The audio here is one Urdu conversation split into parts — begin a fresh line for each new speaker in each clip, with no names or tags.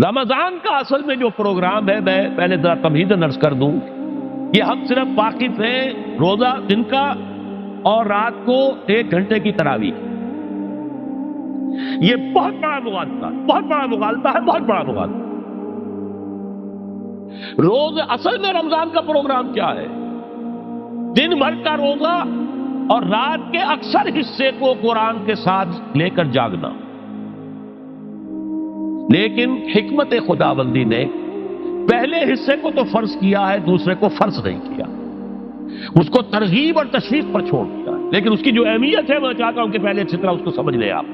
رمضان کا اصل میں جو پروگرام ہے، میں پہلے ذرا تمہیداً عرض کر دوں، یہ ہم صرف واقف ہیں روزہ دن کا اور رات کو 1 گھنٹے کی تراویح۔ یہ بہت بڑا مغالطہ ہے، بہت بڑا مغالطہ۔ روز اصل میں رمضان کا پروگرام کیا ہے؟ دن بھر کا روزہ اور رات کے اکثر حصے کو قرآن کے ساتھ لے کر جاگنا۔ لیکن حکمت خداوندی نے پہلے حصے کو تو فرض کیا ہے، دوسرے کو فرض نہیں کیا، اس کو ترغیب اور تشویق پر چھوڑ دیا۔ لیکن اس کی جو اہمیت ہے میں چاہتا ہوں کہ پہلے اچھی طرح اس کو سمجھ لیں آپ۔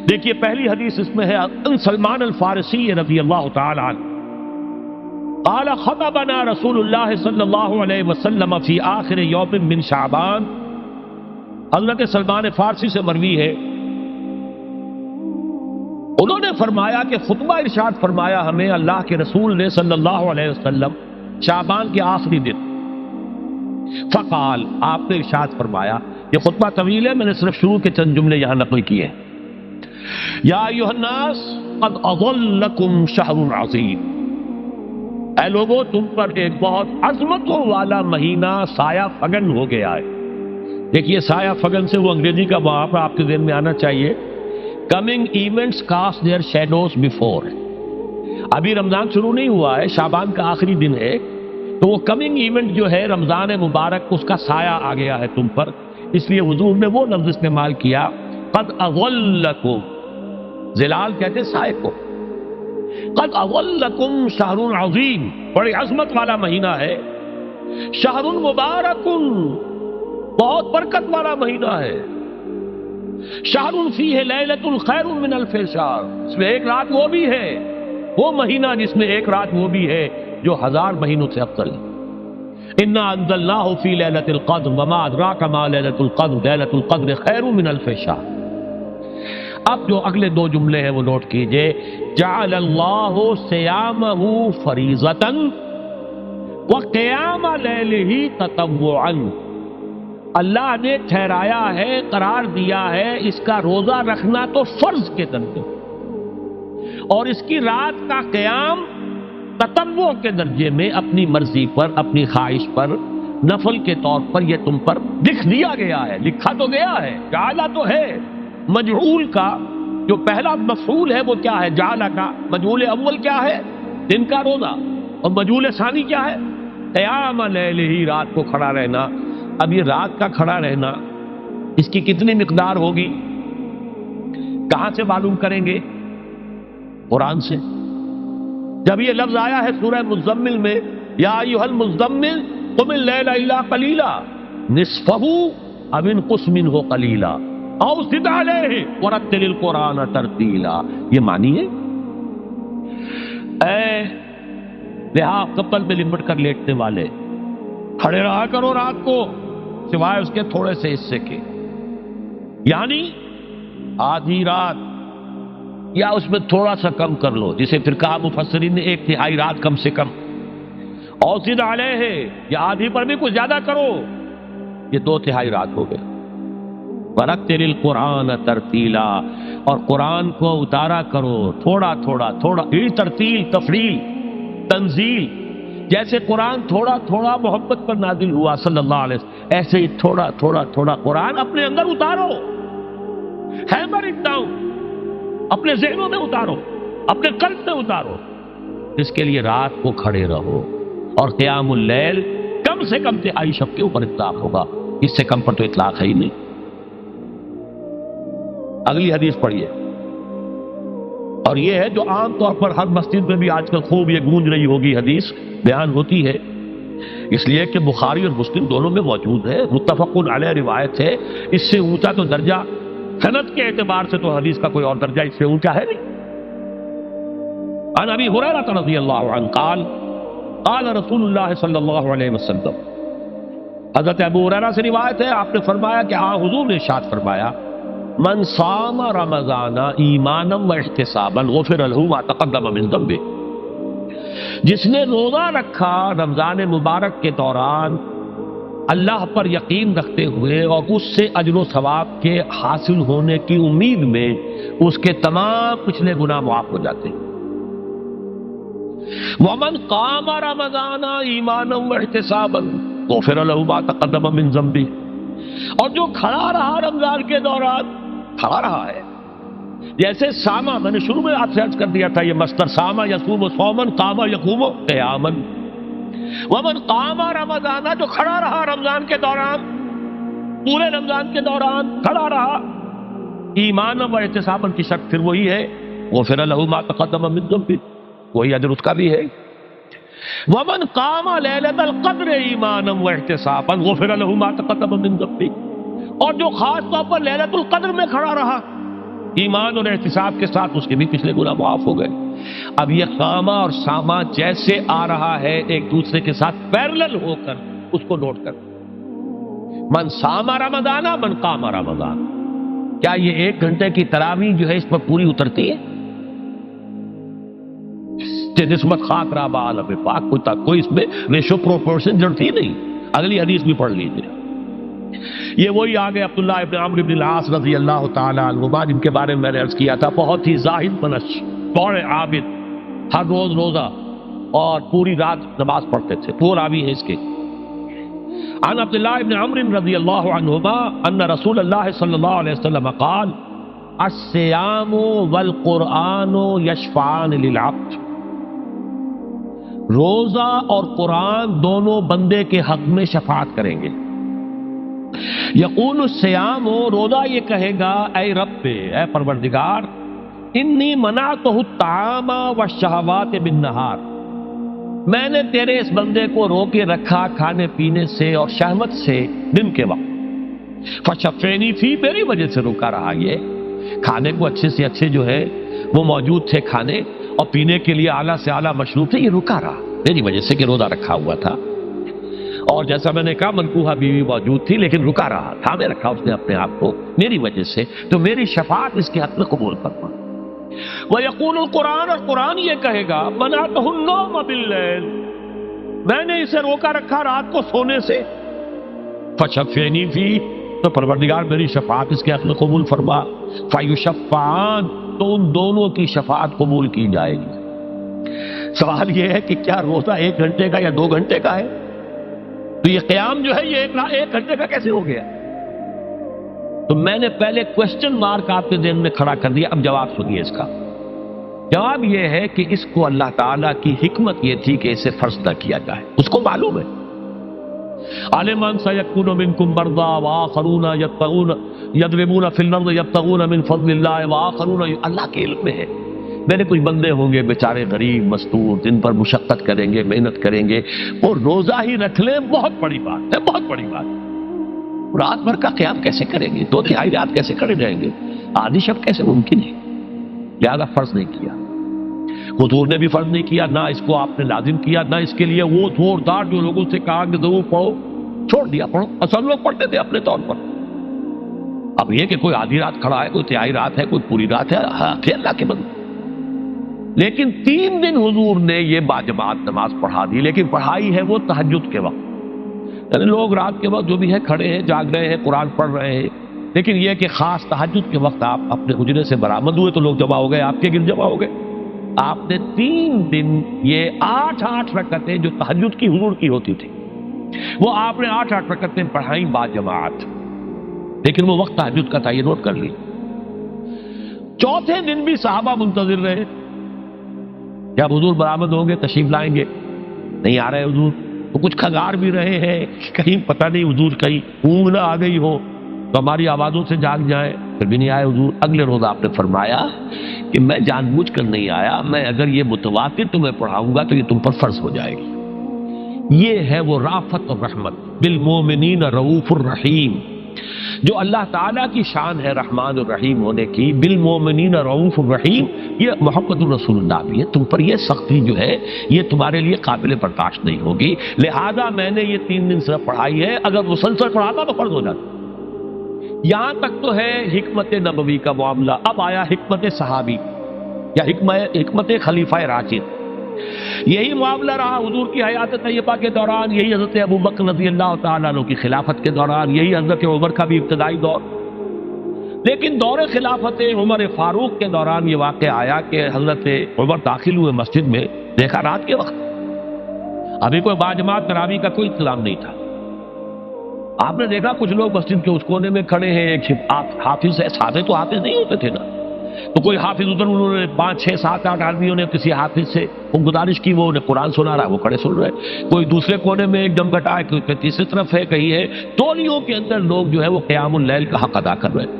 دیکھیے پہلی حدیث اس میں ہے ان سلمان الفارسی رضی اللہ تعالی عنہ قال خطبنا رسول اللہ صلی اللہ علیہ وسلم فی آخر یوم من شعبان۔ حضرت سلمان فارسی سے مروی ہے، انہوں نے فرمایا کہ خطبہ ارشاد فرمایا ہمیں اللہ کے رسول نے صلی اللہ علیہ وسلم شعبان کے آخری دن۔ فقال، آپ نے ارشاد فرمایا، یہ خطبہ طویل ہے، میں نے صرف شروع کے چند جملے یہاں نقل کیے ہیں۔ یا ایھا الناس قد اضلکم شہر عظیم، اے لوگوں تم پر ایک بہت عظمتوں والا مہینہ سایہ فگن ہو گیا ہے۔ دیکھیے سایہ فگن سے وہ انگریزی کا محاورہ آپ کے ذہن میں آنا چاہیے، coming events cast their shadows before. ابھی رمضان شروع نہیں ہوا ہے، شعبان کا آخری دن ہے، تو وہ کمنگ ایونٹ جو ہے رمضان مبارک، اس کا سایہ آ گیا ہے تم پر، اس لیے حضور نے وہ لفظ استعمال کیا قد اضلکم، ظلال کہتے سائے کو، قد اضلکم شہر عظیم، بڑی عظمت والا مہینہ ہے، شہر مبارک، بہت برکت والا مہینہ ہے، شہر فیہ لیلۃ خیر من الف شہر، اس میں ایک رات وہ بھی ہے، وہ مہینہ جس میں ایک رات وہ بھی ہے جو 1000 مہینوں سے افضل ہے۔ انا انزلناہ فی لیلۃ القدر وما ادراک ما لیلۃ القدر لیلۃ القدر خیر من الف شہر۔ اب جو اگلے 2 جملے ہیں وہ نوٹ کیجئے، جعل اللہ صیامہ فریضۃ وقیام لیلہ تطوعا، اللہ نے ٹھہرایا ہے، قرار دیا ہے اس کا روزہ رکھنا تو فرض کے درجے، اور اس کی رات کا قیام تطوع کے درجے میں، اپنی مرضی پر، اپنی خواہش پر، نفل کے طور پر یہ تم پر لکھ دیا گیا ہے، لکھا تو گیا ہے، جعلہ تو ہے۔ مجعول کا جو پہلا مفعول ہے وہ کیا ہے؟ جعلہ کا مجعول اول کیا ہے؟ دن کا روزہ، اور مجعول ثانی کیا ہے؟ قیام لیلہ، رات کو کھڑا رہنا۔ اب یہ رات کا کھڑا رہنا، اس کی کتنی مقدار ہوگی؟ کہاں سے معلوم کریں گے؟ قرآن سے۔ جب یہ لفظ آیا ہے سورہ مزمل میں، یا ایھا المزمل قم اللیل الا قلیلا نصفہ او انقص منہ قلیلا او زد علیہ ورتل القرآن ترتیلا، یہ معنی ہے اے لحاظ کپل میں لپٹ کر لیٹنے والے، کھڑے رہا کرو رات کو سوائے اس کے تھوڑے سے حصے کے، یعنی آدھی رات یا اس میں تھوڑا سا کم کر لو، جسے پھر کہا مفسرین نے 1/3 رات کم سے کم، اور زد علیہ، یا آدھی پر بھی کچھ زیادہ کرو، یہ 2/3 رات ہو گئے۔ ورتل القرآن ترتیلا، اور قرآن کو اتارا کرو تھوڑا تھوڑا تھوڑا، یہ ترتیل، تفریل، تنزیل، جیسے قرآن تھوڑا تھوڑا محمد پر نازل ہوا صلی اللہ علیہ وسلم، ایسے ہی تھوڑا تھوڑا تھوڑا قرآن اپنے اندر اتارو، ہیمر اٹ ڈاؤن، اپنے ذہنوں میں اتارو، اپنے قلب میں اتارو۔ اس کے لیے رات کو کھڑے رہو، اور قیام اللیل کم سے کم 3/4 شب کے اوپر اطلاق ہوگا، اس سے کم پر تو اطلاق ہے ہی نہیں۔ اگلی حدیث پڑھیے، اور یہ ہے جو عام طور پر ہر مسجد میں بھی آج کل خوب یہ گونج رہی ہوگی، حدیث بیان ہوتی ہے، اس لیے کہ بخاری اور مسلم دونوں میں موجود ہے، متفق علیہ روایت ہے، اس سے اونچا تو درجہ سند کے اعتبار سے تو حدیث کا کوئی اور درجہ اس سے اونچا ہے نہیں۔ عن ابی ہریرہ رضی اللہ عنہ قال قال رسول اللہ صلی اللہ علیہ وسلم، حضرت ابو ہریرہ سے روایت ہے، آپ نے فرمایا کہ حضور نے ارشاد فرمایا، من صام رمضان ایمانا و احتسابا غفر له ما تقدم من ذنبه، جس نے روزہ رکھا رمضان مبارک کے دوران اللہ پر یقین رکھتے ہوئے اور اس سے اجر و ثواب کے حاصل ہونے کی امید میں، اس کے تمام پچھلے گناہ معاف ہو جاتے ہیں۔ ومن قام رمضان ایمانا واحتسابا غفر له ما تقدم من ذنبه، اور جو کھڑا رہا رمضان کے دوران، کھڑا رہا ہے، جیسے ساما، میں نے شروع میں آپ سے عرض کر دیا تھا یہ مصدر ساما یصوم صوما قام یقوم قیاما، ومن قام رمضان، جو کھڑا رہا رمضان کے دوران، پورے رمضان کے دوران کھڑا رہا، ایمان و احتسابا کی شرط پھر وہی ہے، غفر له ما تقدم من ذنبه، وہی اجر اس کا بھی ہے۔ ومن قام لیلۃ القدر ایمانا واحتسابا غفر له ما تقدم من ذنبه، اور جو خاص طور پر لیلۃ القدر میں کھڑا رہا ایمان اور احتساب کے ساتھ، اس کے بھی پچھلے گناہ معاف ہو گئے۔ اب یہ قامہ اور سامہ جیسے آ رہا ہے ایک دوسرے کے ساتھ پیرلل ہو کر، اس کو نوٹ کر، من سامہ رمضان من قام رمضان، کیا یہ 1 گھنٹے کی تراویح جو ہے اس پر پوری اترتی ہے؟ نسبت خاک رابع عالم پاک کوئی اس میں ریشو پروپورشن جڑتی نہیں۔ اگلی حدیث بھی پڑھ لیجیے، یہ وہی آگے عبداللہ ابن عمرو بن العاص رضی اللہ تعالی عنہما، جن کے بارے میں نے عرض کیا تھا، بہت ہی زاہد منش، بڑے عابد، ہر روز روزہ اور پوری رات نماز پڑھتے تھے، وہ راوی ہیں اس کے۔ عن عبداللہ ابن عمرو رضی اللہ عنہما ان رسول اللہ صلی اللہ علیہ وسلم قال الصیام والقرآن یشفعان للعبد، روزہ اور قرآن دونوں بندے کے حق میں شفاعت کریں گے۔ یقول الصیام، روزہ یہ کہے گا اے رب، اے پروردگار، انی منعتہ الطعام والشہوات بالنہار، میں نے تیرے اس بندے کو روکے رکھا کھانے پینے سے اور شہوت سے دن کے وقت، فشفینی فی، میری وجہ سے روکا رہا، یہ کھانے کو اچھے سے اچھے جو ہے وہ موجود تھے کھانے، اور پینے کے لیے اعلیٰ سے اعلیٰ مشروب تھے، یہ رکا رہا میری وجہ سے کہ روزہ رکھا ہوا تھا، اور جیسا میں نے کہا منکوحہ بیوی موجود تھی لیکن رکا رہا، تھامے رکھا اس نے اپنے آپ کو میری وجہ سے، تو میری شفاعت اس کے حق میں قبول فرما۔ وَيَقُولُ الْقُرْآنُ، اور قرآن یہ کہے گا مَنَعْتُهُ النَّوْمَ بِاللَّيْلِ، میں نے اسے روکا رکھا رات کو سونے سے، فَشَفِّعْنِي فِيهِ، تو پروردگار میری شفاعت اس کے حق میں قبول فرما، فَيُشَفَّعَانِ، تو ان دونوں کی شفاعت قبول کی جائے گی۔ سوال یہ ہے کہ کیا روزہ 1 گھنٹے کا یا 2 گھنٹے کا ہے؟ تو یہ قیام جو ہے یہ 1 گھنٹے کا کیسے ہو گیا؟ تو میں نے پہلے کوشچن مارک آپ کے ذہن میں کھڑا کر دیا، اب جواب سنیے اس کا۔ جواب یہ ہے کہ اس کو اللہ تعالیٰ کی حکمت یہ تھی کہ اسے فرض نہ کیا جائے، اس کو معلوم ہے۔ عَلِمَ أَنَّ سَيَكُونُ مِنكُمْ مَرْضَىٰ وَآخَرُونَ يَضْرِبُونَ فِي الْأَرْضِ يَبْتَغُونَ مِن فَضْلِ اللَّهِ وَآخَرُونَ، اللہ کے علم میں ہے میرے کچھ بندے ہوں گے بیچارے غریب مستور، جن پر مشقت کریں گے، محنت کریں گے، اور روزہ ہی رکھ لیں، بہت بڑی بات ہے، بہت بڑی بات۔ رات بھر کا قیام کیسے کریں گے؟ 2/3 رات کیسے کھڑے رہیں گے؟ آدھی شب کیسے ممکن ہے؟ لہذا فرض نہیں کیا، حضور نے بھی فرض نہیں کیا، نہ اس کو آپ نے لازم کیا، نہ اس کے لیے وہ زوردار جو لوگوں سے کہا کہ ضرور پڑھو، چھوڑ دیا پڑھو، اصل لوگ پڑھتے تھے اپنے طور پر۔ اب یہ کہ کوئی آدھی رات کھڑا ہے، کوئی 1/3 رات ہے، کوئی پوری رات ہے، ہاں پھر اللہ کے بندے۔ لیکن 3 دن حضور نے یہ باجماعت نماز پڑھا دی، لیکن پڑھائی ہے وہ تہجد کے وقت، یعنی لوگ رات کے وقت جو بھی ہے کھڑے ہیں، جاگ رہے ہیں، قرآن پڑھ رہے ہیں، لیکن یہ کہ خاص تہجد کے وقت آپ اپنے حجرے سے برآمد ہوئے تو لوگ جمع ہو گئے، آپ کے گرد جمع ہو گئے۔ آپ نے 3 دن یہ 8 رکعتیں جو تہجد کی حضور کی ہوتی تھی، وہ آپ نے 8 رکعتیں پڑھائیں باجماعت، لیکن وہ وقت تہجد کا تھا، یہ نوٹ کر لی۔ 4تھے دن بھی صحابہ منتظر رہے، جب حضور برآمد ہوں گے تشریف لائیں گے، نہیں آ رہے حضور، تو کچھ کھنگار بھی رہے ہیں، کہیں پتہ نہیں حضور کہیں اونگ نہ آ گئی ہو تو ہماری آوازوں سے جاگ جائیں، پھر بھی نہیں آئے حضور۔ اگلے روز آپ نے فرمایا کہ میں جان بوجھ کر نہیں آیا، میں اگر یہ متواتر تمہیں پڑھاؤں گا تو یہ تم پر فرض ہو جائے گی۔ یہ ہے وہ رافت اور رحمت، بالمومنین رؤوف الرحیم، جو اللہ تعالیٰ کی شان ہے رحمان الرحیم ہونے کی، بالمومنین رؤوف الرحیم، یہ محمد الرسول اللہ بھی ہے، تم پر یہ سختی جو ہے یہ تمہارے لیے قابل برداشت نہیں ہوگی، لہذا میں نے یہ 3 دن صرف پڑھائی ہے، اگر مسلسل پڑھاتا تو فرض ہو جاتا۔ یہاں تک تو ہے حکمت نبوی کا معاملہ، اب آیا حکمت صحابی یا حکمت خلیفہ راشد۔ یہی معاملہ رہا حضور کی حیات طیبہ کے دوران، یہی حضرت ابوبکر رضی اللہ تعالیٰ عنہ کی خلافت کے دوران، یہی حضرت عمر کا بھی ابتدائی دور۔ لیکن دور خلافت عمر فاروق کے دوران یہ واقعہ آیا کہ حضرت عمر داخل ہوئے مسجد میں، دیکھا رات کے وقت ابھی کوئی باجماعت تراویح کا کوئی انتظام نہیں تھا. آپ نے دیکھا کچھ لوگ مسجد کے اس کونے میں کھڑے ہیں, ایک حافظ ہے, سادے تو حافظ نہیں ہوتے تھے نا, تو کوئی حافظ ادھر, انہوں نے 5 6 7 8 آدمیوں نے کسی حافظ سے وہ گزارش کی, وہ انہیں قرآن سنا رہا, وہ کھڑے سن رہے. کوئی دوسرے کونے میں ایک دم گٹا ہے, کوئی تیسری طرف ہے, کہیں ہے. تولیوں کے اندر لوگ جو ہے وہ قیام اللیل کا حق ادا کر رہے ہیں.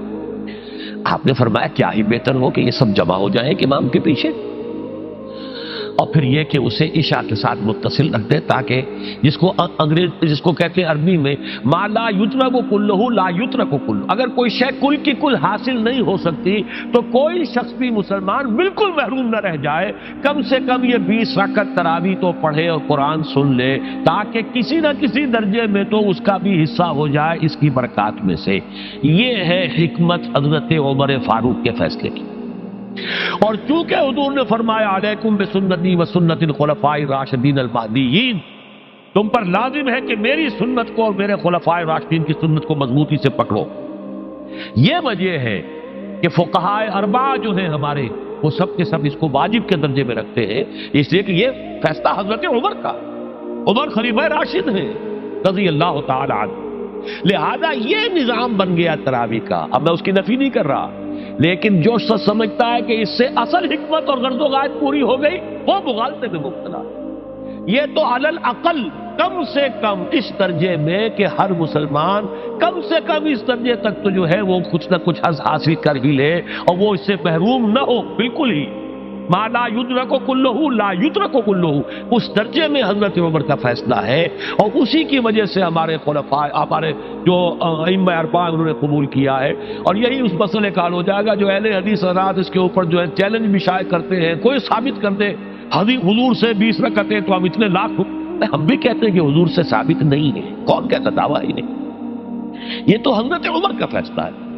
آپ نے فرمایا کیا ہی بہتر ہو کہ یہ سب جمع ہو جائیں کہ امام کے پیچھے, اور پھر یہ کہ اسے عشاء کے ساتھ متصل رکھ دے, تاکہ جس کو کہتے ہیں عربی میں ما لا یترک کلہ لا یترک کلہ, اگر کوئی شے کل کی کل حاصل نہیں ہو سکتی تو کوئی شخص بھی مسلمان بالکل محروم نہ رہ جائے. کم سے کم یہ 20 رکعت تراویح تو پڑھے اور قرآن سن لے, تاکہ کسی نہ کسی درجے میں تو اس کا بھی حصہ ہو جائے اس کی برکات میں سے. یہ ہے حکمت حضرت عمر فاروق کے فیصلے کی. اور چونکہ حضور نے فرمایا علیکم بسنتی و سنت الخلفاء الراشدین المہدیین, تم پر لازم ہے کہ میری سنت کو اور میرے خلفاء راشدین کی سنت کو مضبوطی سے پکڑو. یہ وجہ ہے کہ فقہائے اربعہ جو ہیں ہمارے, وہ سب کے سب اس کو واجب کے درجے میں رکھتے ہیں, اس لیے کہ یہ فیصلہ حضرت عمر کا, عمر خلیفہ راشد ہیں رضی اللہ تعالی عنہ. لہذا یہ نظام بن گیا تراویح کا. اب میں اس کی نفی نہیں کر رہا, لیکن جو سمجھتا ہے کہ اس سے اصل حکمت اور غرض و غایت پوری ہو گئی, وہ مغالطے میں مبتلا. یہ تو علی الاقل کم سے کم اس درجے میں کہ ہر مسلمان کم سے کم اس درجے تک تو جو ہے وہ کچھ نہ کچھ حاصل کر ہی لے, اور وہ اس سے محروم نہ ہو بالکل ہی. ما لا یدرک کلہ لا یترک کلہ, اس درجے میں حضرت عمر کا فیصلہ ہے, اور اسی کی وجہ سے ہمارے خلفاء, ہمارے جو ائمہ اربعہ انہوں نے قبول کیا ہے. اور یہی اس مسئلے کا حل ہو جائے گا. جو اہل حدیث حضرات اس کے اوپر جو ہے چیلنج بھی شائع کرتے ہیں, کوئی ثابت کر دے حضور سے 20 رکعتیں تو ہم اتنے لاکھ, ہم بھی کہتے ہیں کہ حضور سے ثابت نہیں ہے, کون کہتا دعویٰ ہی نہیں. یہ تو حضرت عمر کا فیصلہ ہے,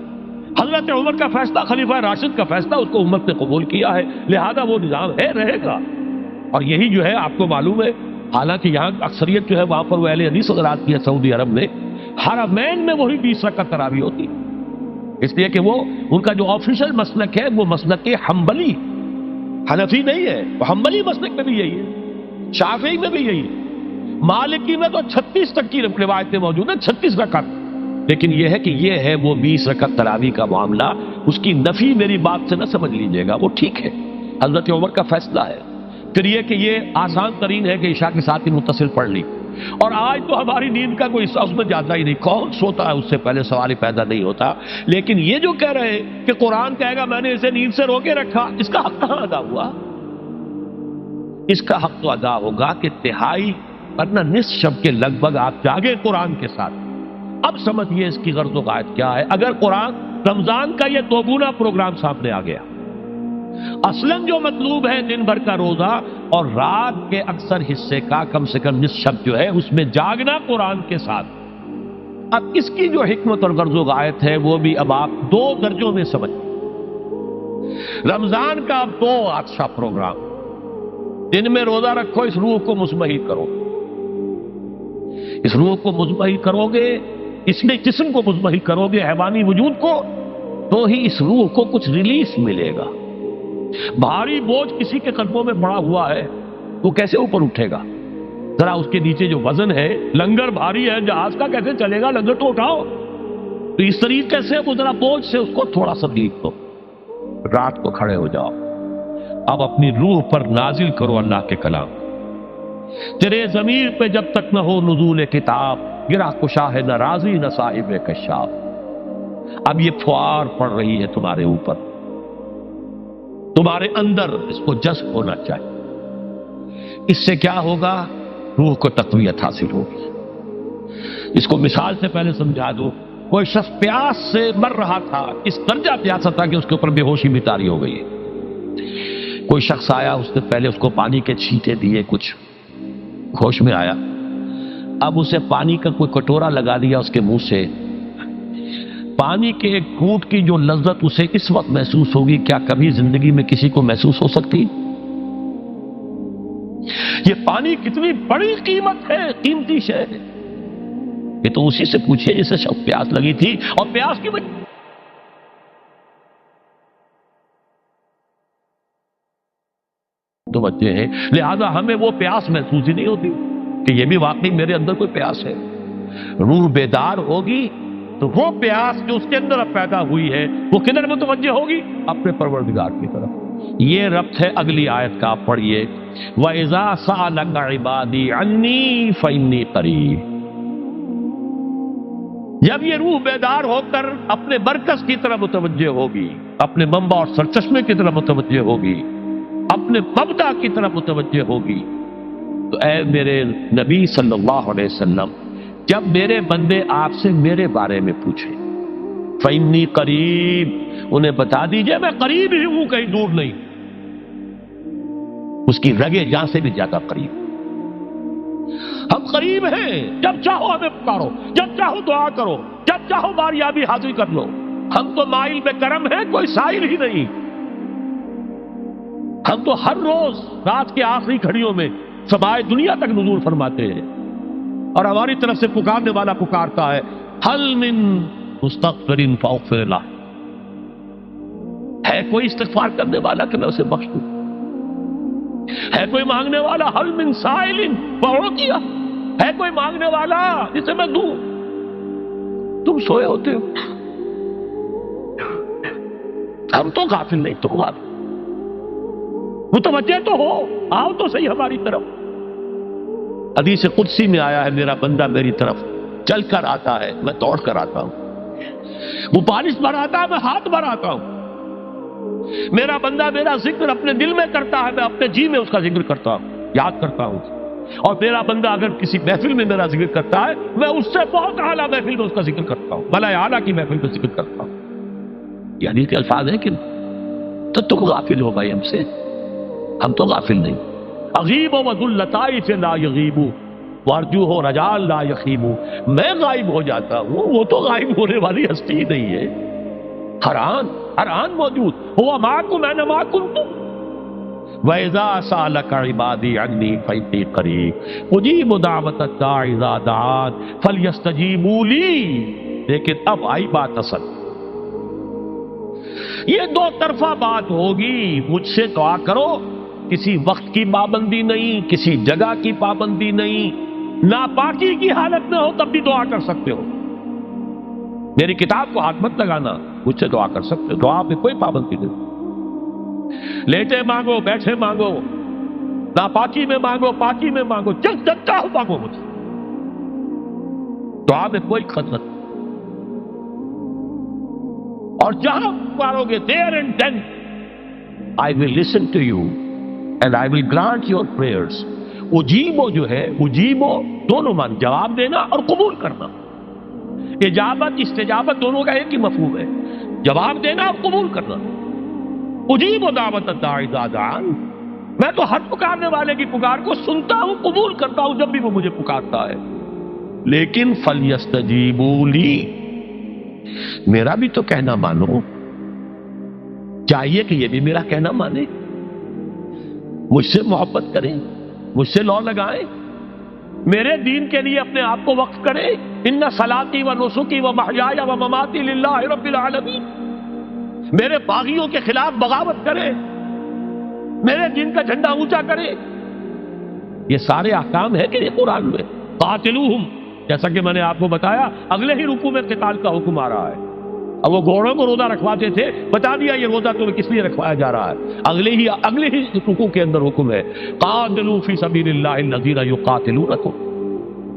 حضرت عمر کا فیصلہ, خلیفہ راشد کا فیصلہ, اس کو امت نے قبول کیا ہے, لہذا وہ نظام ہے, رہے گا. اور یہی جو ہے آپ کو معلوم ہے, حالانکہ یہاں اکثریت جو ہے وہاں پر وہ اہل حدیث حضرات کی ہے سعودی عرب میں, حرمین میں وہی 20 رکعت تراویح ہوتی, اس لیے کہ وہ ان کا جو آفیشل مسلک ہے وہ مسلک حنبلی, حنفی نہیں ہے, وہ حنبلی مسلک میں بھی یہی ہے, شافعی میں بھی یہی ہے, مالکی میں تو 36 تک کی روایتیں موجود ہیں, 36 رکعت. لیکن یہ ہے کہ یہ ہے وہ 20 رکعت تراویح کا معاملہ, اس کی نفی میری بات سے نہ سمجھ لیجئے گا, وہ ٹھیک ہے, حضرت عمر کا فیصلہ ہے. پھر یہ کہ یہ آسان ترین ہے کہ عشاء کے ساتھ ہی متصل پڑھ لی, اور آج تو ہماری نیند کا کوئی حصہ اس میں جاتا ہی نہیں, کون سوتا ہے, اس سے پہلے سوال ہی پیدا نہیں ہوتا. لیکن یہ جو کہہ رہے ہیں کہ قرآن کہے گا میں نے اسے نیند سے روکے رکھا, اس کا حق کہاں ادا ہوا؟ اس کا حق تو ادا ہوگا کہ تہائی ورنہ نصف شب کے لگ بھگ آپ جاگے قرآن کے ساتھ. اب سمجھئے اس کی غرض و غایت کیا ہے. اگر قرآن رمضان کا یہ دوگنا پروگرام سامنے آ گیا, اصلاً جو مطلوب ہے دن بھر کا روزہ اور رات کے اکثر حصے کا کم سے کم نصف شب جو ہے اس میں جاگنا قرآن کے ساتھ. اب اس کی جو حکمت اور غرض و غایت ہے وہ بھی اب آپ 2 درجوں میں سمجھ. رمضان کا اب 2 اچھا پروگرام, دن میں روزہ رکھو, اس روح کو مزمحل کرو, اس روح کو مزمحل کرو گے, اس میں جسم کو مزمحل کرو گے, حیوانی وجود کو, تو ہی اس روح کو کچھ ریلیف ملے گا. بھاری بوجھ کسی کے قدموں میں پڑا ہوا ہے, وہ کیسے اوپر اٹھے گا؟ ذرا اس کے نیچے جو وزن ہے, لنگر بھاری ہے, جہاز کا کیسے چلے گا؟ لنگر تو اٹھاؤ. تو اس طریقے سے وہ ذرا بوجھ سے اس کو تھوڑا سا ریلیف دو, رات کو کھڑے ہو جاؤ, اب اپنی روح پر نازل کرو اللہ کے کلام. تیرے ضمیر پہ جب تک نہ ہو نزول کتاب, گرا کشا ہے نہ راضی نہ صاحب کشاف. اب یہ فوار پڑ رہی ہے تمہارے اوپر, تمہارے اندر اس کو جذب ہونا چاہیے. اس سے کیا ہوگا؟ روح کو تقویت حاصل ہوگی. اس کو مثال سے پہلے سمجھا دو. کوئی شخص پیاس سے مر رہا تھا, اس درجہ پیاسا تھا کہ اس کے اوپر بے ہوشی بھی طاری ہو گئی ہے. کوئی شخص آیا, اس نے پہلے اس کو پانی کے چھینٹے دیے, کچھ ہوش میں آیا, اب اسے پانی کا کوئی کٹورا لگا دیا اس کے منہ سے. پانی کے ایک گھونٹ کی جو لذت اسے اس وقت محسوس ہوگی, کیا کبھی زندگی میں کسی کو محسوس ہو سکتی؟ یہ پانی کتنی بڑی قیمت ہے, قیمتی شے ہے. یہ تو اسی سے پوچھے جسے شخص پیاس لگی تھی, اور پیاس کی وجہ تو متوجہ ہیں، لہذا ہمیں وہ پیاس محسوس ہی نہیں ہوتی کہ یہ بھی واقعی میرے اندر کوئی پیاس ہے۔ روح بیدار ہوگی تو وہ پیاس جو اس کے اندر اب پیدا ہوئی ہے وہ کدھر متوجہ ہوگی؟ اپنے پروردگار کی طرف۔ یہ ربط ہے اگلی آیت کا، آپ پڑھیے وَإِذَا سَأَلَكَ عِبَادِي عَنِّي فَإِنِّي قَرِيبٌ۔ جب یہ روح بیدار ہو کر اپنے مرکز کی طرف متوجہ ہوگی، اپنے منبع اور سرچشمے کی طرف متوجہ ہوگی، اپنے مبدا کی طرف متوجہ ہوگی، تو اے میرے نبی صلی اللہ علیہ وسلم، جب میرے بندے آپ سے میرے بارے میں پوچھیں فَإِنِّي قَرِيبٌ، انہیں بتا دیجئے میں قریب ہی ہوں، کہیں دور نہیں، اس کی رگے جاں سے بھی زیادہ قریب۔ ہم قریب ہیں، جب چاہو ہمیں پکارو، جب چاہو دعا کرو، جب چاہو باریابی حاصل کر لو۔ ہم تو مائل میں کرم ہیں، کوئی سائل ہی نہیں۔ ہم تو ہر روز رات کے آخری گھڑیوں میں سمائے دنیا تک نزول فرماتے ہیں، اور ہماری طرف سے پکارنے والا پکارتا ہے حل من مستغفر فاغفر لہ، ہے کوئی استغفار کرنے والا کہ میں اسے بخش دوں؟ ہے کوئی مانگنے والا حل من سائل فاعطیہ، ہے کوئی مانگنے والا جسے میں دوں؟ تم سوئے ہوتے ہو، ہم تو غافل نہیں، تو غافل، متوجہ تو ہو، آؤ تو صحیح ہماری طرف۔ حدیث قدسی میں آیا ہے میرا بندہ میری طرف چل کر آتا ہے، میں دوڑ کر آتا ہوں، وہ بارش بھراتا ہے، میں ہاتھ بھراتا ہوں، میرا بندہ میرا ذکر اپنے دل میں کرتا ہے، میں اپنے جی میں اس کا ذکر کرتا ہوں، یاد کرتا ہوں، اور میرا بندہ اگر کسی محفل میں میرا ذکر کرتا ہے، میں اس سے بہت اعلیٰ محفل میں اس کا ذکر کرتا ہوں، بلائے اعلیٰ کی محفل میں ذکر کرتا ہوں۔ یہ حدیث کے الفاظ ہیں کہ تو تم غافل ہو بھائی ہم سے، ہم تو غافل نہیں۔ اغیب و ذو اللطائف لا یغیب وارجو ہو رجال لا یخیب، میں غائب ہو جاتا ہوں، وہ تو غائب ہونے والی ہستی ہی نہیں ہے، ہر آن موجود، ہوا معکم اینما کنتم۔ وَإِذَا سَأَلَكَ عِبَادِي عَنِّي فَإِنِّي قَرِيبٌ أُجِيبُ دَعْوَةَ الدَّاعِ إِذَا دَعَانِ فَلْيَسْتَجِيبُوا لِي۔ لیکن اب آئی بات اصل، یہ دو طرفہ بات ہوگی، مجھ سے دعا کرو، کسی وقت کی پابندی نہیں، کسی جگہ کی پابندی نہیں، ناپاکی کی حالت میں ہو تب بھی دعا کر سکتے ہو، میری کتاب کو ہاتھ مت لگانا، مجھ سے دعا کر سکتے ہو، دعا پہ کوئی پابندی نہیں، لیٹے مانگو، بیٹھے مانگو، ناپاکی میں مانگو، پاکی میں مانگو، جب چاہو مانگو مجھ سے، دعا میں کوئی خطرت نہیں، اور جہاں پکارو گے there and then I will listen to you and I will grant your prayers۔ اجیبو جو ہے، اجیبو دونوں مان، جواب دینا اور قبول کرنا، اجابت استجابت دونوں کا ایک ہی مفہوم ہے، جواب دینا اور قبول کرنا۔ اجیب دعوت الداعی اذا دعان، میں تو ہر پکارنے والے کی پکار کو سنتا ہوں، قبول کرتا ہوں جب بھی وہ مجھے پکارتا ہے، لیکن فلیستجیبوا لی، میرا بھی تو کہنا مانو، چاہیے کہ یہ بھی میرا کہنا مانے، مجھ سے محبت کریں، مجھ سے لو لگائیں، میرے دین کے لیے اپنے آپ کو وقف کریں۔ ان صلاتی و نسکی و محیای و مماتی للہ رب العالمین، میرے باغیوں کے خلاف بغاوت کریں، میرے دین کا جھنڈا اونچا کریں، یہ سارے احکام ہیں کہ یہ قرآن میں۔ قاتلوہم، جیسا کہ میں نے آپ کو بتایا اگلے ہی رکوع میں قتال کا حکم آ رہا ہے، اب وہ گھوڑوں کو روزہ رکھواتے تھے، بتا دیا یہ روزہ تمہیں کس لیے رکھوایا جا رہا ہے، اگلے ہی رکوع کے اندر حکم ہے قاتلوا فی سبیل اللہ الذین یقاتلونکم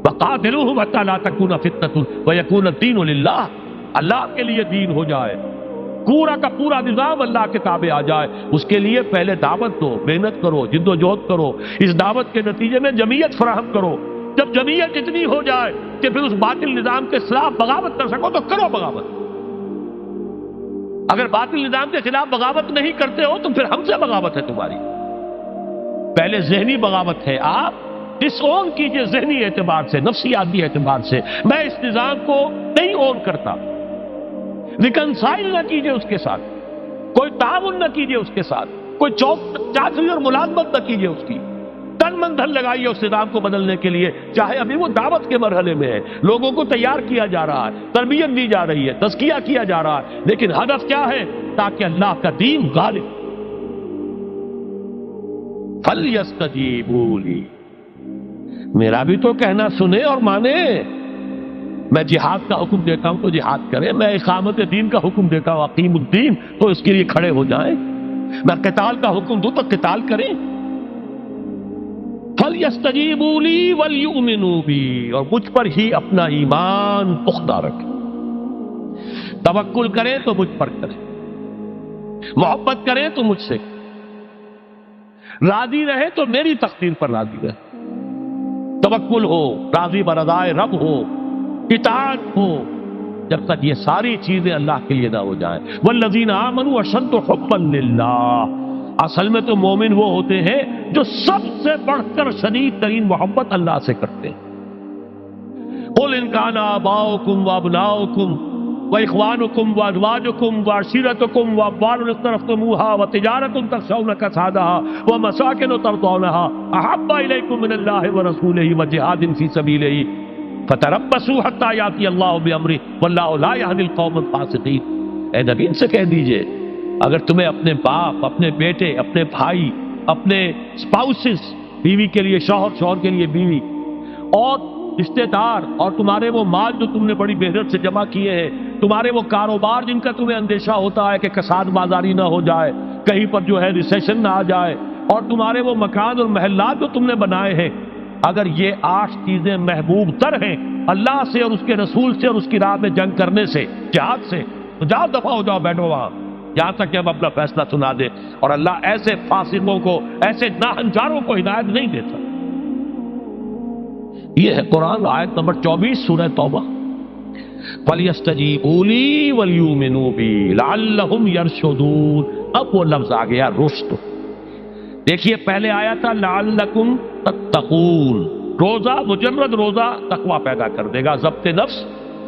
وقاتلوہم حتی لا تکون فتنۃ ویکون الدین للہ، اللہ کے لیے دین ہو جائے، پورا کا پورا نظام اللہ کے تابع آ جائے، اس کے لیے پہلے دعوت دو، محنت کرو، جد و جہد کرو، اس دعوت کے نتیجے میں جمعیت فراہم کرو، جب جمعیت اتنی ہو جائے کہ پھر اس باطل نظام کے خلاف بغاوت کر سکو تو کرو بغاوت، اگر باطل نظام کے خلاف بغاوت نہیں کرتے ہو تو پھر ہم سے بغاوت ہے تمہاری، پہلے ذہنی بغاوت ہے، آپ ڈس اون کیجئے ذہنی اعتبار سے، نفسیاتی اعتبار سے، میں اس نظام کو نہیں اون کرتا، ریکنسائل نہ کیجئے اس کے ساتھ، کوئی تعاون نہ کیجئے اس کے ساتھ، کوئی چاچری اور ملازمت نہ کیجئے اس کی، تن من دھن لگائیے اس نظام کو بدلنے کے لیے، چاہے ابھی وہ دعوت کے مرحلے میں ہے، لوگوں کو تیار کیا جا رہا ہے، تربیت دی جا رہی ہے، تزکیہ کیا جا رہا ہے، لیکن ہدف کیا ہے؟ تاکہ اللہ کا دین غالب، فَلْيَسْتَجِيبُوا لِي، میرا بھی تو کہنا سنے اور مانے. میں جہاد کا حکم دیتا ہوں تو جہاد کریں، میں اقامت دین کا حکم دیتا ہوں اقیم الدین تو اس کے لیے کھڑے ہو جائیں، میں قتال کا حکم دوں تو قتال کریں. فَلْيَسْتَجِيبُوا لِي وَلْيُؤْمِنُوا بِي، اور مجھ پر ہی اپنا ایمان پختہ رکھیں. توکل کریں تو مجھ پر کریں، محبت کریں تو مجھ سے، راضی رہے تو میری تقدیر پر راضی رہے. توکل ہو، راضی برضائے رب ہو، اطاعت ہو، جب تک یہ ساری چیزیں اللہ کے لیے نہ ہو جائیں. والذین آمنوا اشد حبا للہ، اصل میں تو مومن وہ ہوتے ہیں جو سب سے بڑھ کر شدید ترین محبت اللہ سے کرتے ہیں. قل ان کان آباؤکم وابناؤکم واخوانکم وازواجکم وعشیرتکم واموال اقترفتموها وتجارۃ تخشون کسادها ومساکن ترضونها احب الیکم من اللہ ورسولہ وجہاد فی سبیلہ فتربصوا حتی یاتی اللہ بامرہ واللہ لا یہدی القوم الفاسقین. اے نبی ان سے کہہ دیجئے اگر تمہیں اپنے باپ، اپنے بیٹے، اپنے بھائی، اپنے اسپاؤسز، بیوی کے لیے شوہر، شوہر کے لیے بیوی، اور رشتے دار، اور تمہارے وہ مال جو تم نے بڑی محنت سے جمع کیے ہیں، تمہارے وہ کاروبار جن کا تمہیں اندیشہ ہوتا ہے کہ کساد بازاری نہ ہو جائے، کہیں پر جو ہے ریسیشن نہ آ جائے، اور تمہارے وہ مکان اور محلات جو تم نے بنائے ہیں، اگر یہ 8 چیزیں محبوب تر ہیں اللہ سے اور اس کے رسول سے اور اس کی راہ میں جنگ کرنے سے، جہاد سے، تو جاؤ دفع ہو جاؤ، بیٹھو وہاں یہاں تک کہ ہم اپنا فیصلہ سنا دیں. اور اللہ ایسے فاسقوں کو، ایسے ناہنجاروں کو ہدایت نہیں دیتا. یہ ہے قرآن آیت نمبر 24 سورہ توبہ. فَلْيَسْتَجِيبُوا لِي وَلْيُؤْمِنُوا بِي لَعَلَّهُمْ يَرْشُدُونَ. اب وہ لفظ آ گیا رشد. دیکھیے پہلے آیا تھا لَعَلَّكُمْ تَتَّقُونَ، روزہ، مجرد روزہ تقوی پیدا کر دے گا، ضبط نفس،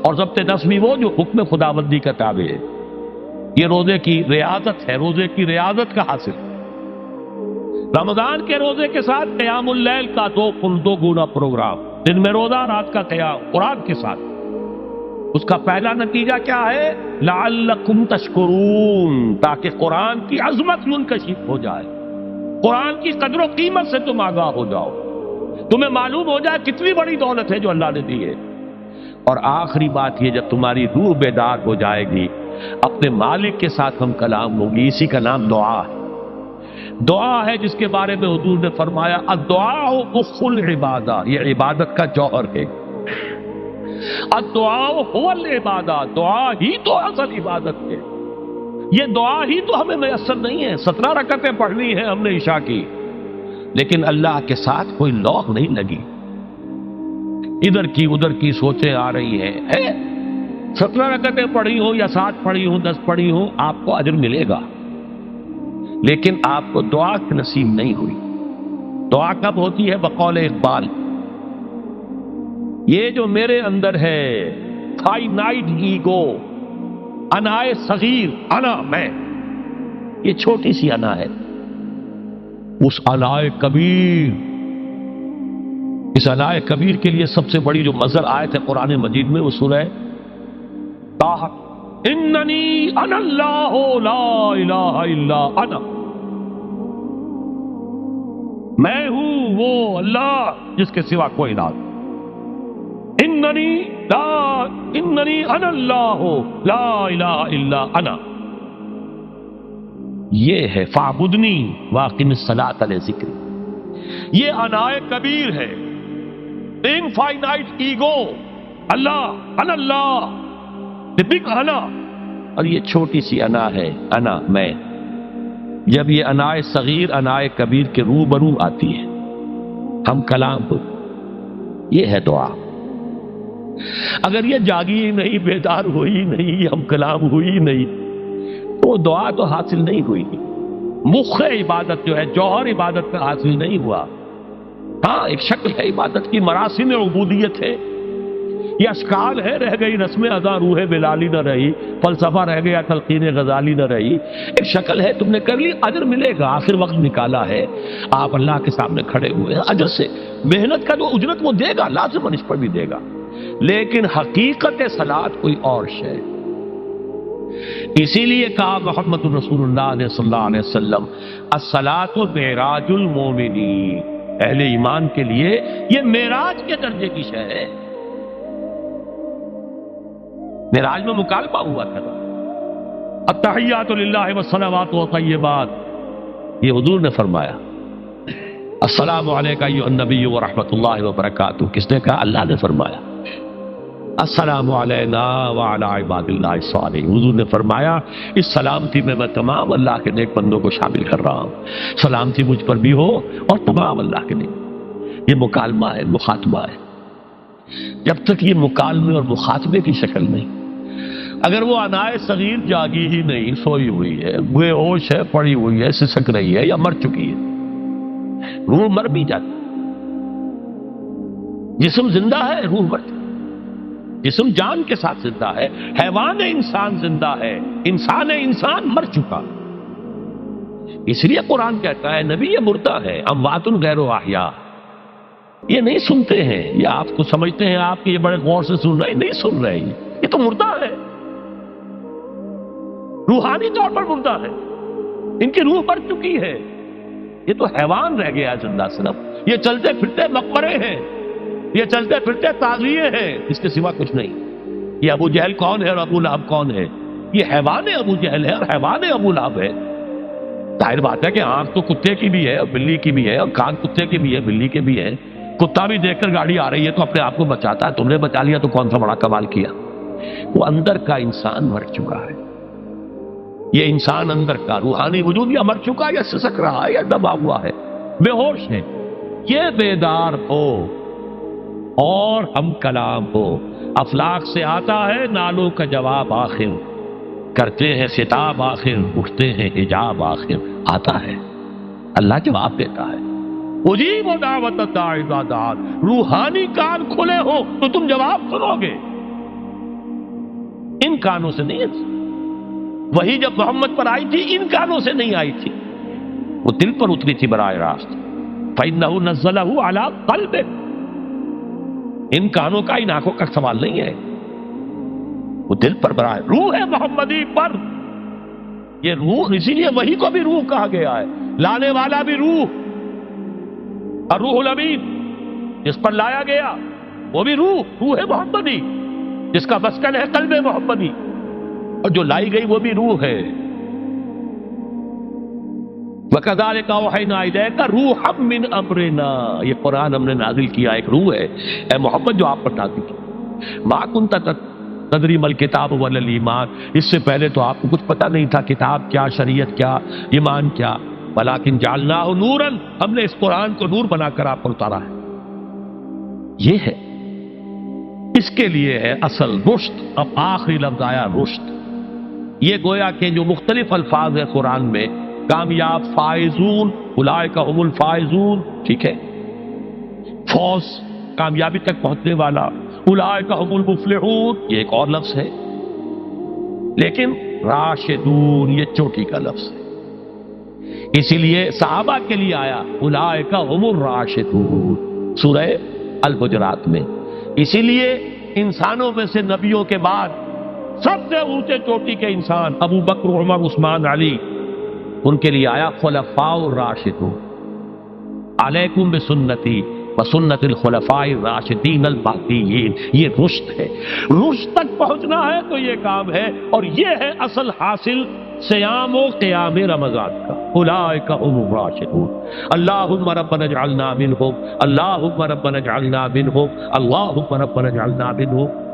اور ضبط نفس بھی وہ جو حکم خداوندی کا تابع ہے. یہ روزے کی ریاضت ہے، روزے کی ریاضت کا حاصل. رمضان کے روزے کے ساتھ قیام اللیل کا دو گنا پروگرام، دن میں روزہ، رات کا قیام قرآن کے ساتھ. اس کا پہلا نتیجہ کیا ہے؟ لعلکم تشکرون، تاکہ قرآن کی عظمت منکشف ہو جائے، قرآن کی قدر و قیمت سے تم آگاہ ہو جاؤ، تمہیں معلوم ہو جائے کتنی بڑی دولت ہے جو اللہ نے دی ہے. اور آخری بات یہ، جب تمہاری روح بیدار ہو جائے گی، اپنے مالک کے ساتھ ہم کلام ہوگی. اسی کا نام دعا ہے. دعا ہے جس کے بارے میں حضور نے فرمایا الدعاء اخو العبادہ، یہ عبادت کا جوہر ہے. الدعاء هو العبادہ، دعا ہی تو اصل عبادت ہے. یہ دعا ہی تو ہمیں میسر نہیں ہے. 17 رکعتیں پڑھنی ہیں ہم نے عشاء کی، لیکن اللہ کے ساتھ کوئی لوگ نہیں لگی، ادھر کی ادھر کی سوچیں آ رہی ہیں. 17 رکعتیں پڑھی ہوں یا 7 پڑھی ہوں، 10 پڑھی ہوں، آپ کو اجر ملے گا، لیکن آپ کو دعا نصیب نہیں ہوئی. دعا کب ہوتی ہے؟ بقول اقبال، یہ جو میرے اندر ہے فائنائٹ ایگو، انائے صغیر، انا میں، یہ چھوٹی سی انا ہے. اس انائے کبیر، اس انائے کبیر کے لیے سب سے بڑی جو مظہر آیت ہے قرآن مجید میں، وہ سورہ طٰ، اننی انا اللہ لا الہ الا انا، میں ہوں وہ اللہ جس کے سوا کوئی نہ. اننی انا اللہ لا الہ الا انا، یہ ہے فاعبدنی واقم الصلاۃ لذکری. یہ انائے کبیر ہے، انفائنائٹ ایگو، اللہ، انا اللہ، the big انا، اور یہ چھوٹی سی انا ہے، انا میں. جب یہ انائے صغیر انائے کبیر کے روبرو آتی ہے، ہم کلام ہو، یہ ہے دعا. اگر یہ جاگی ہی نہیں، بیدار ہوئی نہیں، ہم کلام ہوئی نہیں، تو دعا تو حاصل نہیں ہوئی. مخ عبادت جو ہے، جوہر عبادت کا حاصل نہیں ہوا. ہاں ایک شکل ہے عبادت کی، مراسم عبودیت ہے، یہ اشکال ہے، رہ گئی رسم ادا، روح بلالی نہ رہی، فلسفہ رہ گیا، تلقین غزالی نہ رہی. ایک شکل ہے، تم نے کر لی، اجر ملے گا. آخر وقت نکالا ہے، آپ اللہ کے سامنے کھڑے ہوئے ہیں، اجر سے محنت کا جو اجرت وہ دے گا، لازم اس پر بھی دے گا. لیکن حقیقت صلاۃ کوئی اور شے. اسی لیے کہا محمد رسول اللہ نے صلی اللہ علیہ وسلم الصلاۃ معراج المومنین، اہل ایمان کے لیے یہ معراج کے درجے کی شے ہے۔ معراج میں مکالمہ ہوا تھا، التحیات للہ والصلوات والطیبات، یہ حضور نے فرمایا۔ السلام علیکم ایھا النبی ورحمۃ اللہ وبرکاتہ، کس نے کہا؟ اللہ نے فرمایا۔ السلام علینا وعلی عباد اللہ الصالحین، حضور نے فرمایا اس سلامتی میں تمام اللہ کے نیک بندوں کو شامل کر رہا ہوں، سلامتی مجھ پر بھی ہو اور تمام اللہ کے نیک۔ یہ مکالمہ ہے، مخاطبہ ہے۔ جب تک یہ مکالمے اور مخاطبے کی شکل نہیں، اگر وہ انائے صغیر جاگی ہی نہیں، سوئی ہوئی ہے، بے ہوش ہے، پڑی ہوئی ہے، سسک رہی ہے یا مر چکی ہے، روح مر بھی جاتی، جسم زندہ ہے، روح مر جاتی، جسم جان کے ساتھ زندہ ہے، حیوان انسان زندہ ہے، انسان مر چکا۔ اس لیے قرآن کہتا ہے نبی یہ مردہ ہے، اموات غیر احیاء، یہ نہیں سنتے ہیں، یہ آپ کو سمجھتے ہیں آپ کے یہ بڑے غور سے سن رہے ہیں، نہیں سن رہے ہیں، یہ تو مردہ ہے، روحانی طور پر مردہ ہے، ان کی روح مر چکی ہے، یہ تو حیوان رہ گیا زندہ، صرف یہ چلتے پھرتے مقبرے ہیں، یہ چلتے پھرتے تعزیے ہیں، اس کے سوا کچھ نہیں۔ یہ ابو جہل کون ہے اور ابو لہب کون ہے؟ یہ حیوان ابو جہل ہے اور حیوان ابو لہب ہے۔ ظاہر بات ہے کہ آنکھ تو کتے کی بھی ہے اور بلی کی بھی ہے، اور کان کتے کے بھی ہے، بلی کے بھی ہے۔ کتا بھی دیکھ کر گاڑی آ رہی ہے تو اپنے آپ کو بچاتا ہے، تم نے بچا لیا تو کون سا بڑا کمال کیا۔ وہ اندر کا انسان مر چکا ہے، یہ انسان اندر کا روحانی وجود یا مر چکا ہے، یا سسک رہا ہے، یا دبا ہوا ہے، بے ہوش ہے۔ یہ بیدار ہو اور ہم کلام ہو، افلاک سے آتا ہے نالوں کا جواب آخر، کرتے ہیں خطاب آخر، اٹھتے ہیں حجاب آخر، آتا ہے اللہ جواب دیتا ہے۔ اجیب دعوت الداعی اذا دعان، روحانی کان کھلے ہو تو تم جواب سنو گے، ان کانوں سے نہیں ہے۔ وہی جب محمد پر آئی تھی ان کانوں سے نہیں آئی تھی، وہ دل پر اتری تھی براہ راست۔ فإنہ نزلہ علی قلبک، ان کانوں کا ان آنکھوں کا سوال نہیں ہے، وہ دل پر براہ روح ہے محمدی پر۔ یہ روح، اسی لیے وہی کو بھی روح کہا گیا ہے، لانے والا بھی روح، اور روح الامین جس پر لایا گیا وہ بھی روح محمدی، جس کا مسکن ہے قلب محمدی، اور جو لائی گئی وہ بھی روح ہے۔ وَكَذَلِكَ أَوْحَيْنَا إِلَيْكَ رُوحًا مِّنْ أَمْرِنَا، یہ قرآن ہم نے نازل کیا، ایک روح ہے اے محمد جو آپ پر نازل کی۔ مَا كُنْتَ تَدْرِي مَا الْكِتَابُ وَلَا الْإِيمَانُ، اس سے پہلے تو آپ کو کچھ پتہ نہیں تھا، کتاب کیا، شریعت کیا، ایمان کیا۔ وَلَٰكِنْ جَعَلْنَاهُ نُورًا، ہم نے اس قرآن کو نور بنا کر آپ پر اتارا ہے۔ یہ ہے، اس کے لیے ہے اصل رشد۔ اب آخری لفظ آیا رشد، یہ گویا کہ جو مختلف الفاظ ہیں قرآن میں، کامیاب، فائزون، اولئک هم الفائزون، ٹھیک ہے، فوز، کامیابی تک پہنچنے والا، اولئک هم المفلحون، یہ ایک اور لفظ ہے، لیکن راشدون یہ چوٹی کا لفظ ہے، اسی لیے صحابہ کے لیے آیا اولئک هم الراشدون سورہ الحجرات میں۔ اسی لیے انسانوں میں سے نبیوں کے بعد سب سے اونچے چوٹی کے انسان ابو بکر، عمر، عثمان، علی، ان کے لیے آیا خلفاء الراشدون، علیکم بسنتی وسنت الخلفاء الراشدین المہدیین۔ یہ رشد ہے، رشد تک پہنچنا ہے تو یہ کام ہے، اور یہ ہے اصل حاصل صیام و قیام رمضان کا۔ اولئک هم الراشدون، اللہم ربنا اجعلنا منہم، اللہم ربنا اجعلنا منہم، اللہم ربنا اجعلنا منہم۔